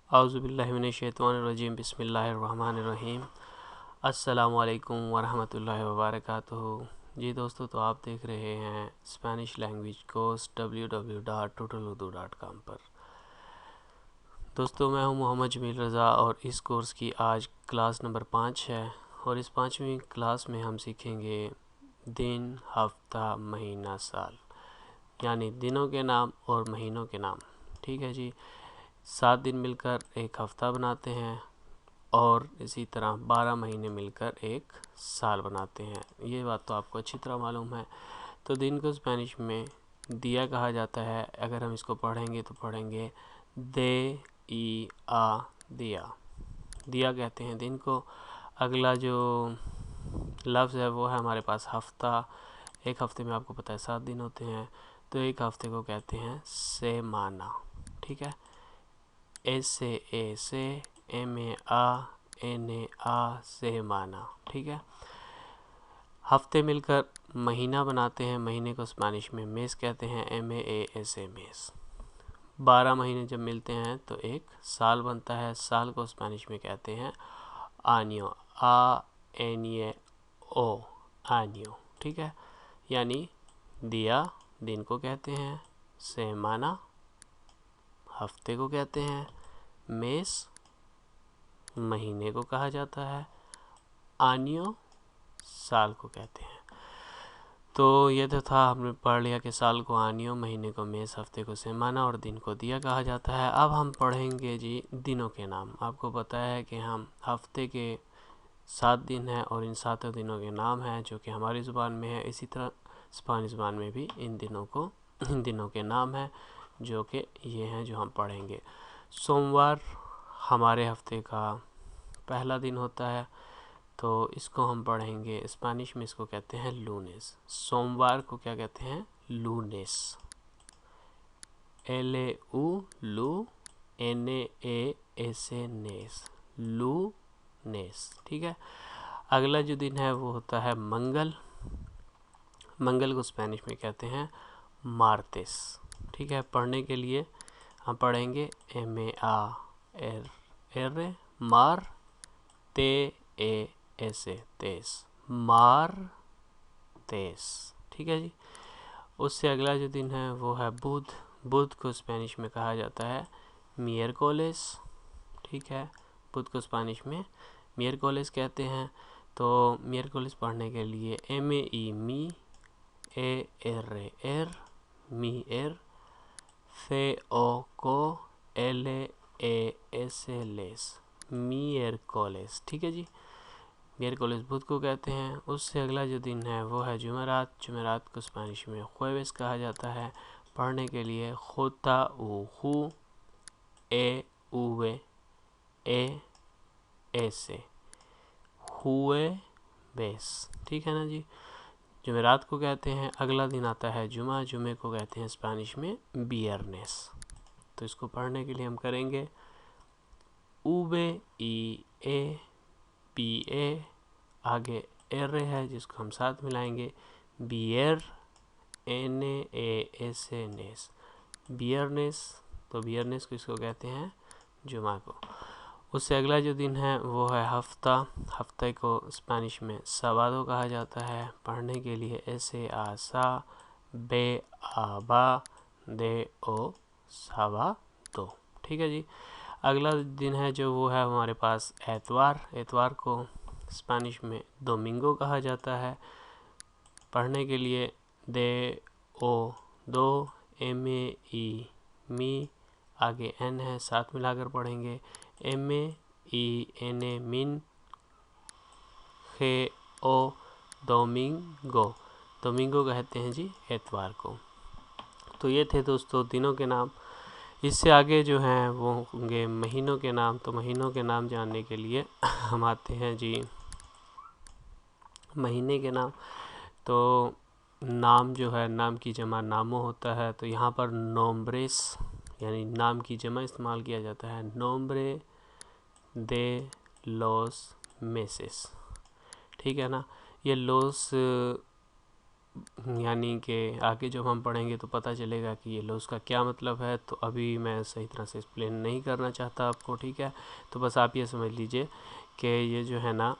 औज़ुबिल्लाहिमिनश्शैतानिर्रजीम बिस्मिल्लाहिर्रहमानिर्रहीम। अस्सलामुअलैकुम वरहमतुल्लाहि वबरकातुहू। जी दोस्तों, तो आप देख रहे हैं स्पेनिश लैंग्वेज कोर्स www.tutorludo.com पर। दोस्तों, मैं हूं मोहम्मद जमील रज़ा और इस कोर्स की आज क्लास नंबर 5 है। और इस 5वीं क्लास में हम सीखेंगे दिन, हफ्ता, महीना, साल, यानी दिनों के नाम और महीनों के नाम। ठीक है जी। 7 दिन मिलकर एक हफ्ता बनाते हैं और इसी तरह 12 महीने मिलकर एक साल बनाते हैं। ये बात तो आपको अच्छी तरह मालूम है। तो दिन को स्पेनिश में दिया कहा जाता है। अगर हम इसको पढ़ेंगे तो पढ़ेंगे दे ई आ दिया। दिया कहते हैं दिन को। अगला जो लफ्ज़ है वो है हमारे पास हफ्ता। एक हफ्ते में आपको पता है 7 दिन होते हैं, तो एक हफ्ते को कहते हैं सेमाना। ठीक है। से MEA सेमाना। ठीक है। हफ्ते मिलकर महीना बनाते हैं। महीने को स्पेनिश में मेस कहते हैं, MASA मेस। 12 महीने जब मिलते हैं तो एक साल बनता है। साल को स्पेनिश में कहते हैं आनियो, ANO, आनियो। ठीक है। यानी दिया दिन को कहते हैं, सेमाना हफ्ते को कहते हैं, मेस महीने को कहा जाता है, आनियो साल को कहते हैं। तो ये तो था, हमने पढ़ लिया कि साल को आनियो, महीने को मेस, हफ्ते को सेमाना और दिन को दिया कहा जाता है। अब हम पढ़ेंगे जी दिनों के नाम। आपको पता है कि हम हफ्ते के 7 दिन हैं और इन 7 दिनों के नाम हैं जो कि हमारी ज़ुबान में है। इसी तरह स्पेनिश ज़ुबान में भी इन दिनों के नाम हैं जो कि ये हैं जो हम पढ़ेंगे। सोमवार हमारे हफ्ते का पहला दिन होता है, तो इसको हम पढ़ेंगे स्पेनिश में, इसको कहते हैं लूनेस। सोमवार को क्या कहते हैं? लूनेस। LUNASA नेस, लूनेस। ठीक है। अगला जो दिन है वो होता है मंगल। मंगल को स्पेनिश में कहते हैं मार्तेस। ठीक है। पढ़ने के लिए हम पढ़ेंगे MAR मार TES तेस, मार तेस। ठीक है जी। उससे अगला जो दिन है वो है बुध। बुध को स्पेनिश में कहा जाता है मियरकोलेस। ठीक है। बुध को स्पेनिश में मियरकोलेस कहते हैं। तो मियरकोलेस पढ़ने के लिए MAE मी, ARR मियर, CO को LAS लेस, मियरकोलेस। ठीक है जी। मियरकोलेस बुध को कहते हैं। उससे अगला जो दिन है वो है जुमेरात। जुमेरात को स्पेनिश में जुएवेस कहा जाता है। पढ़ने के लिए होता ऊ ए उवे ए ऐसे, हुए बेस। ठीक है ना जी। जुमेरात को कहते हैं। अगला दिन आता है जुमा। जुमे को कहते हैं स्पेनिश में बियरनेस। तो इसको पढ़ने के लिए हम करेंगे UVEA, आगे एर है जिसको हम साथ मिलाएंगे, बियर, NASA नेस, बियरनेस। तो बियरनेस को इसको कहते हैं जुमा को। उससे अगला जो दिन है वो है हफ्ता। हफ्ते को स्पेनिश में साबादो कहा जाता है। पढ़ने के लिए SASA बे आबा दे ओ साबादो। ठीक है जी। अगला दिन है जो वो है हमारे पास एतवार। एतवार को स्पेनिश में डोमिंगो कहा जाता है। पढ़ने के लिए दे ओ दो, MAE मी, आगे N है साथ मिलाकर पढ़ेंगे MENA मिन, खे ओ डोमिंगो। डोमिंगो कहते हैं जी एतवार को। तो ये थे दोस्तों दिनों के नाम। इससे आगे जो हैं वो होंगे महीनों के नाम। तो महीनों के नाम जानने के लिए हम आते हैं जी महीने के नाम। तो नाम जो है, नाम की जमा नामो होता है। तो यहाँ पर नोम्ब्रेस यानी नाम की जमा इस्तेमाल किया जाता है, नोम्ब्रे दे लोस मेसेस। ठीक है ना। ये लोस यानी कि आगे जब हम पढ़ेंगे तो पता चलेगा कि ये लॉस का क्या मतलब है। तो अभी मैं सही तरह से एक्सप्लेन नहीं करना चाहता आपको, ठीक है। तो बस आप ये समझ लीजिए कि ये जो है ना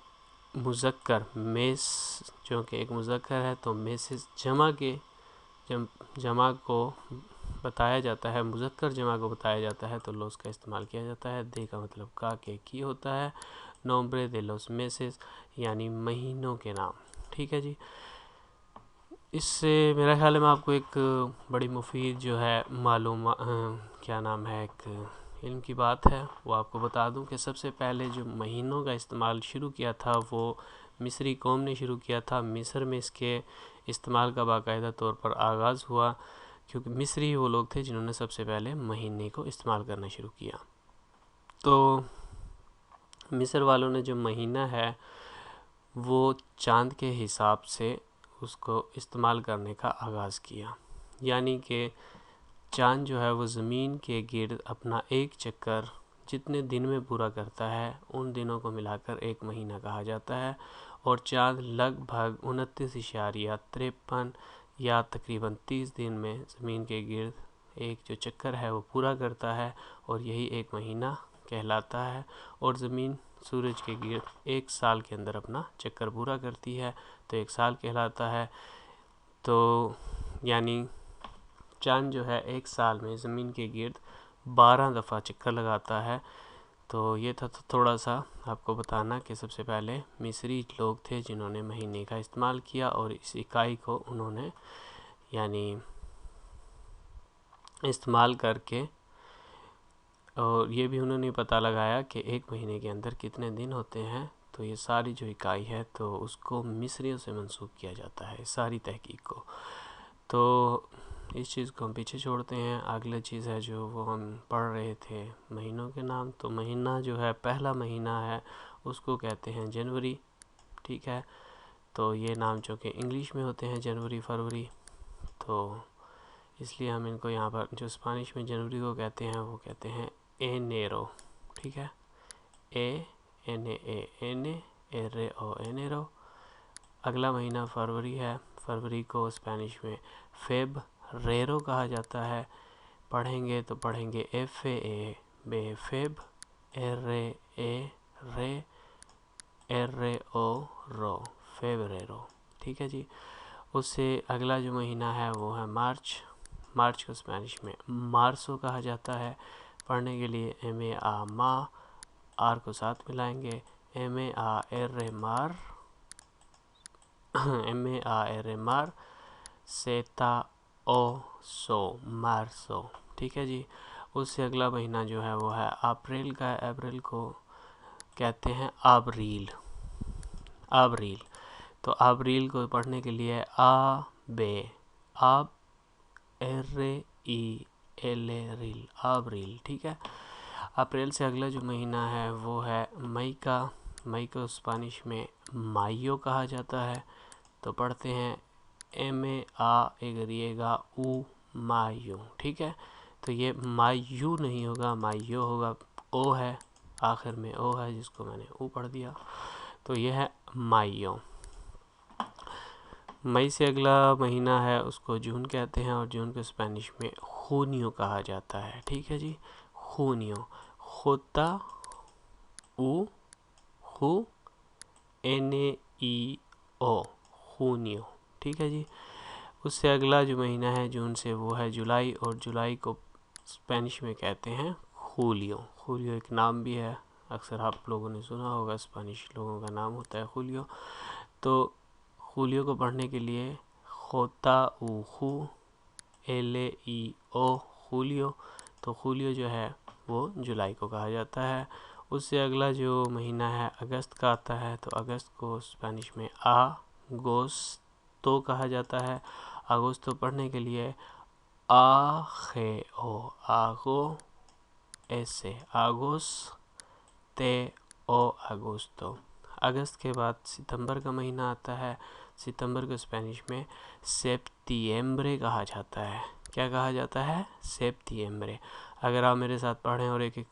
मुज़क्कर मेस, जो कि एक मुज़क्कर है, तो मेसेस जमा को बताया जाता है, मुज़क्कर जमा को बताया जाता है तो लॉस का इस्तेमाल किया जाता है। दे का मतलब का के की होता है। नोम्ब्रे दे लोस मेसेस यानी महीनों के नाम, ठीक है जी। इससे मेरा ख्याल में आपको एक बड़ी मुफीद जो है मालूम क्या नाम है, एक इल्म की बात है वो आपको बता दूं कि सबसे पहले जो महीनों का इस्तेमाल शुरू किया था वो मिस्री कौम ने शुरू किया था। मिस्र में इसके इस्तेमाल का बाकायदा तौर पर आगाज़ हुआ, क्योंकि मिस्री वो लोग थे जिन्होंने सबसे पहले महीने को इस्तेमाल करना शुरू किया। तो मिस्र वालों ने जो महीना है वो चाँद के हिसाब से उसको इस्तेमाल करने का आगाज़ किया, यानी कि चाँद जो है वो ज़मीन के गिर्द अपना एक चक्कर जितने दिन में पूरा करता है उन दिनों को मिलाकर एक महीना कहा जाता है। और चाँद लगभग 29.53 या तकरीबन 30 दिन में ज़मीन के गिर्द एक जो चक्कर है वो पूरा करता है और यही एक महीना कहलाता है। और ज़मीन सूरज के गिर्द एक साल के अंदर अपना चक्कर पूरा करती है तो एक साल कहलाता है। तो यानी चाँद जो है एक साल में ज़मीन के गिर्द 12 दफ़ा चक्कर लगाता है। तो ये था थोड़ा सा आपको बताना कि सबसे पहले मिस्री लोग थे जिन्होंने महीने का इस्तेमाल किया और इस इकाई को उन्होंने यानी इस्तेमाल करके, और ये भी उन्होंने पता लगाया कि एक महीने के अंदर कितने दिन होते हैं। तो ये सारी जो इकाई है तो उसको मिस्रियों से मंसूब किया जाता है, सारी तहकीक को। तो इस चीज़ को हम पीछे छोड़ते हैं। अगला चीज़ है जो वो हम पढ़ रहे थे महीनों के नाम। तो महीना जो है पहला महीना है उसको कहते हैं जनवरी, ठीक है। तो ये नाम जो कि इंग्लिश में होते हैं जनवरी फरवरी, तो इसलिए हम इनको यहाँ पर जो स्पेनिश में जनवरी को कहते हैं वो कहते हैं एनेरो, ठीक है। एनेरो। अगला महीना फरवरी है। फरवरी को स्पेनिश में फेब्रेरो कहा जाता है। पढ़ेंगे तो पढ़ेंगे FA बे फेब, RAO रो, फेब्रेरो, ठीक है जी। उससे अगला जो महीना है वो है मार्च। मार्च को स्पेनिश में मार्सो कहा जाता है। पढ़ने के लिए MA मा, आर को साथ मिलाएंगे MAR मार, MAR सेता ओ सो, मार्सो, ठीक है जी। उससे अगला महीना जो है वो है अप्रैल का। अप्रैल को कहते हैं अबरील। तो अप्रैल को पढ़ने के लिए अब REL अप्रैल, ठीक है। अप्रैल से अगला जो महीना है वो है मई का। मई को स्पेनिश में मायो कहा जाता है। तो पढ़ते हैं MAU मायो, ठीक है। तो ये मायू नहीं होगा, मायो होगा। ओ है आखिर में, ओ है जिसको मैंने ओ पढ़ दिया। तो ये है मायो। मई से अगला महीना है उसको जून कहते हैं और जून को स्पेनिश में खूनियो कहा जाता है, ठीक है जी। खूनियो, होता उ हु NEO, खूनियो, ठीक है जी। उससे अगला जो महीना है जून से वो है जुलाई, और जुलाई को स्पेनिश में कहते हैं खूलियो। खूलियो एक नाम भी है, अक्सर आप लोगों ने सुना होगा, स्पेनिश लोगों का नाम होता है खूलियो। तो खूलियो को पढ़ने के लिए होता उ हु LEO खूलियो। तो खूलियो जो है वो जुलाई को कहा जाता है। उससे अगला जो महीना है अगस्त का आता है। तो अगस्त को स्पेनिश में आगोस्तो कहा जाता है। अगोस्तो पढ़ने के लिए आगो ऐसे अगोस्तो। अगस्त के बाद सितंबर का महीना आता है। सितंबर को स्पेनिश में सेप्टिएम्ब्रे कहा जाता है। क्या कहा जाता है? सेप्टिएम्ब्रे। अगर आप मेरे साथ पढ़ें और एक एक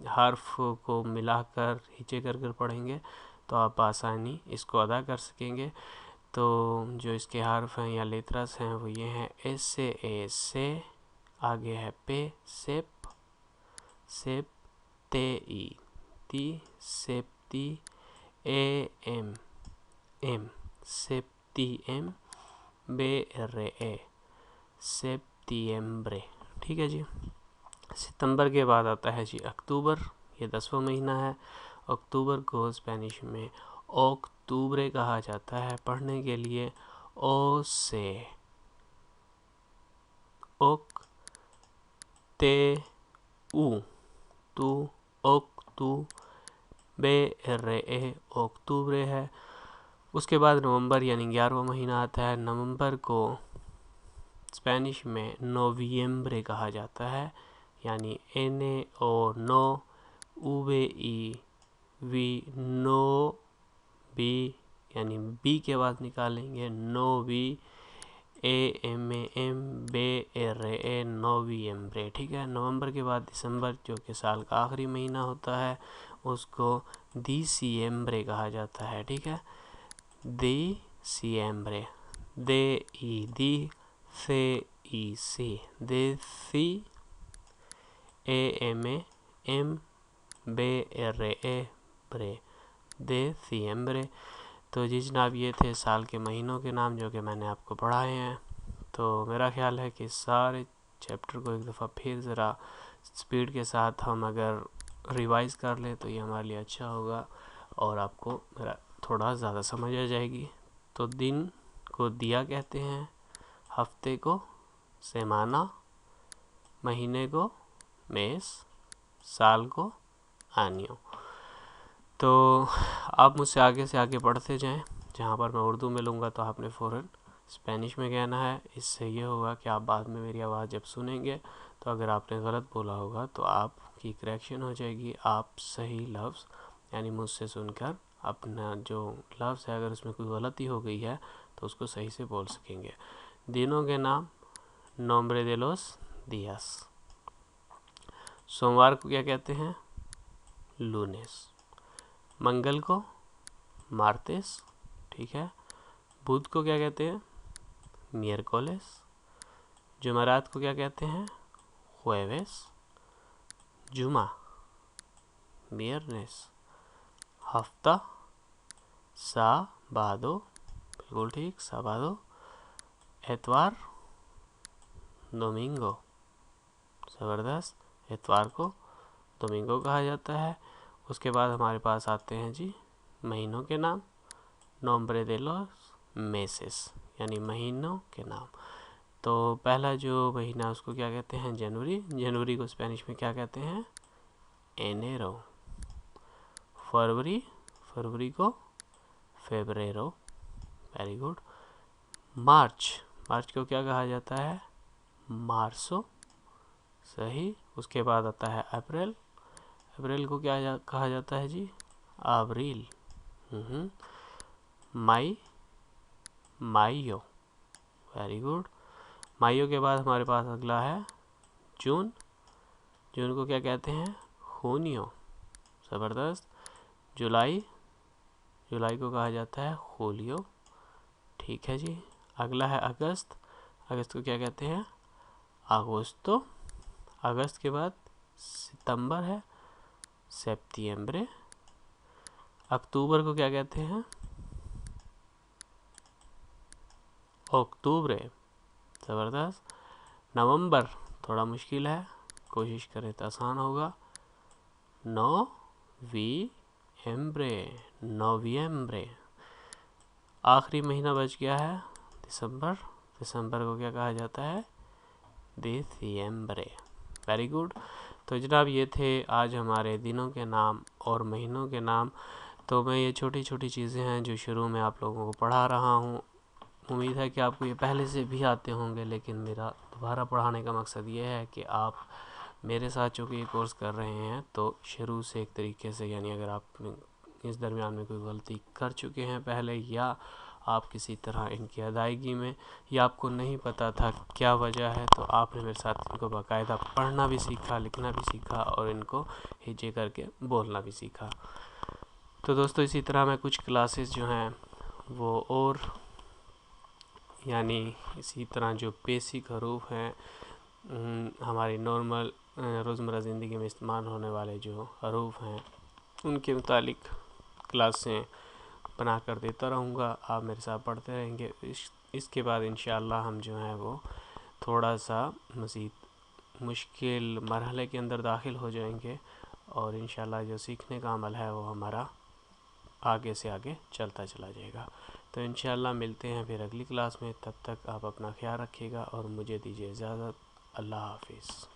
हर्फ को मिलाकर हिचे कर पढ़ेंगे तो आप आसानी इसको अदा कर सकेंगे। तो जो इसके हर्फ हैं या लेटर्स हैं वो ये हैं एस से ए से, आगे है पे सेप, सेप ते ई ती, सेप ती ए एम एम, सेप ती एम बे रे ए, सेप्टिएम्ब्रे। ठीक है जी। सितंबर के बाद आता है जी अक्टूबर, ये 10वां महीना है। अक्टूबर को स्पेनिश में ओक्टूब्रे कहा जाता है। पढ़ने के लिए ओ से ओक ते उ तू ओक तू बे रे ए अक्टूब्रे है। उसके बाद नवंबर यानी 11वां महीना आता है। नवंबर को स्पेनिश में नोविएम्ब्रे कहा जाता है, यानी एन ए ओ नो वे ई वी नो बी, यानी बी के बाद निकालेंगे नो V A M A M बे रे ए नोविएम्ब्रे। ठीक है। नवंबर के बाद दिसंबर जो कि साल का आखिरी महीना होता है उसको दिसिएम्ब्रे कहा जाता है। ठीक है। दिसिएम्ब्रे, दे ई दी से ई सी, दे सी ए एम ए एम बे रे ए ब्रे, दे सिएम्ब्रे। तो जी जनाब ये थे साल के महीनों के नाम जो कि मैंने आपको पढ़ाए हैं। तो मेरा ख्याल है कि सारे चैप्टर को एक दफ़ा फिर ज़रा स्पीड के साथ हम अगर रिवाइज़ कर लें तो ये हमारे लिए अच्छा होगा और आपको मेरा थोड़ा ज़्यादा समझ आ जाएगी। तो दिन को दिया कहते हैं, हफ्ते को सेमाना, महीने को मेस, साल को आनियो। तो आप मुझसे आगे से आगे पढ़ते जाएं। जहाँ पर मैं उर्दू में लूँगा तो आपने फ़ौरन स्पेनिश में कहना है। इससे ये होगा कि आप बाद में मेरी आवाज़ जब सुनेंगे तो अगर आपने गलत बोला होगा तो आपकी करेक्शन हो जाएगी। आप सही लफ्ज़ यानी मुझसे सुनकर अपना जो लफ्ज़ है अगर उसमें कोई गलती हो गई है तो उसको सही से बोल सकेंगे। दिनों के नाम नोम्ब्रे दे लोस दियास। सोमवार को क्या कहते हैं? लूनेस। मंगल को मार्तेस। ठीक है। बुध को क्या कहते हैं? मियरकोलेस। जुमेरात को क्या कहते हैं? जुएवेस। जुमा वियरनेस। हफ्ता साबादो, बिल्कुल ठीक, साबादो। एतवार दोमिंगो, ज़बरदस्त, एतवार को दोमिंगो कहा जाता है। उसके बाद हमारे पास आते हैं जी महीनों के नाम, नोम्ब्रे दे लोस मेसेस, यानी महीनों के नाम। तो पहला जो महीना उसको क्या कहते हैं? जनवरी। जनवरी को स्पेनिश में क्या कहते हैं? एनेरो। फरवरी, फरवरी को फेब्रेरो, वेरी गुड। मार्च, मार्च को क्या कहा जाता है? मार्सो, सही। उसके बाद आता है अप्रैल। अप्रैल को क्या कहा जाता है जी? अप्रैल। मई, माइयो, वेरी गुड। माइयो के बाद हमारे पास अगला है जून। जून को क्या कहते हैं? जूनियो, ज़बरदस्त। जुलाई, जुलाई को कहा जाता है जूलियो, ठीक है जी। अगला है अगस्त। अगस्त को क्या कहते हैं? अगोस्तो। अगस्त के बाद सितंबर है, सेप्टिएम्ब्रे। अक्टूबर को क्या कहते हैं? अक्टूब्रे, ज़बरदस्त। नवंबर थोड़ा मुश्किल है, कोशिश करें तो आसान होगा। नोविएम्ब्रे, नोविएम्ब्रे। आखिरी महीना बच गया है दिसंबर। दिसंबर को क्या कहा जाता है? दिसंबरे, वेरी गुड। तो जनाब ये थे आज हमारे दिनों के नाम और महीनों के नाम। तो मैं ये छोटी छोटी चीज़ें हैं जो शुरू में आप लोगों को पढ़ा रहा हूँ। उम्मीद है कि आपको ये पहले से भी आते होंगे, लेकिन मेरा दोबारा पढ़ाने का मकसद ये है कि आप मेरे साथ चूँकि ये कोर्स कर रहे हैं तो शुरू से एक तरीके से, यानी अगर आप इस दरमियान में कोई गलती कर चुके हैं पहले, या आप किसी तरह इनकी अदायगी में या आपको नहीं पता था क्या वजह है, तो आपने मेरे साथ इनको बाकायदा पढ़ना भी सीखा, लिखना भी सीखा और इनको हिज्जे करके बोलना भी सीखा। तो दोस्तों इसी तरह मैं कुछ क्लासेस जो हैं वो और यानी इसी तरह जो बेसिक हरूफ हैं, हमारी नॉर्मल रोज़मर्रा ज़िंदगी में इस्तेमाल होने वाले जो हरूफ हैं, उनके मुतालिक क्लासें बना कर देता रहूँगा। आप मेरे साथ पढ़ते रहेंगे। इसके बाद इंशाअल्लाह हम जो है वो थोड़ा सा मज़ीद मुश्किल मरहले के अंदर दाखिल हो जाएंगे और इंशाअल्लाह जो सीखने का अमल है वो हमारा आगे से आगे चलता चला जाएगा। तो इंशाअल्लाह मिलते हैं फिर अगली क्लास में। तब तक आप अपना ख्याल रखिएगा और मुझे दीजिए इजाज़त। अल्लाह हाफिज़।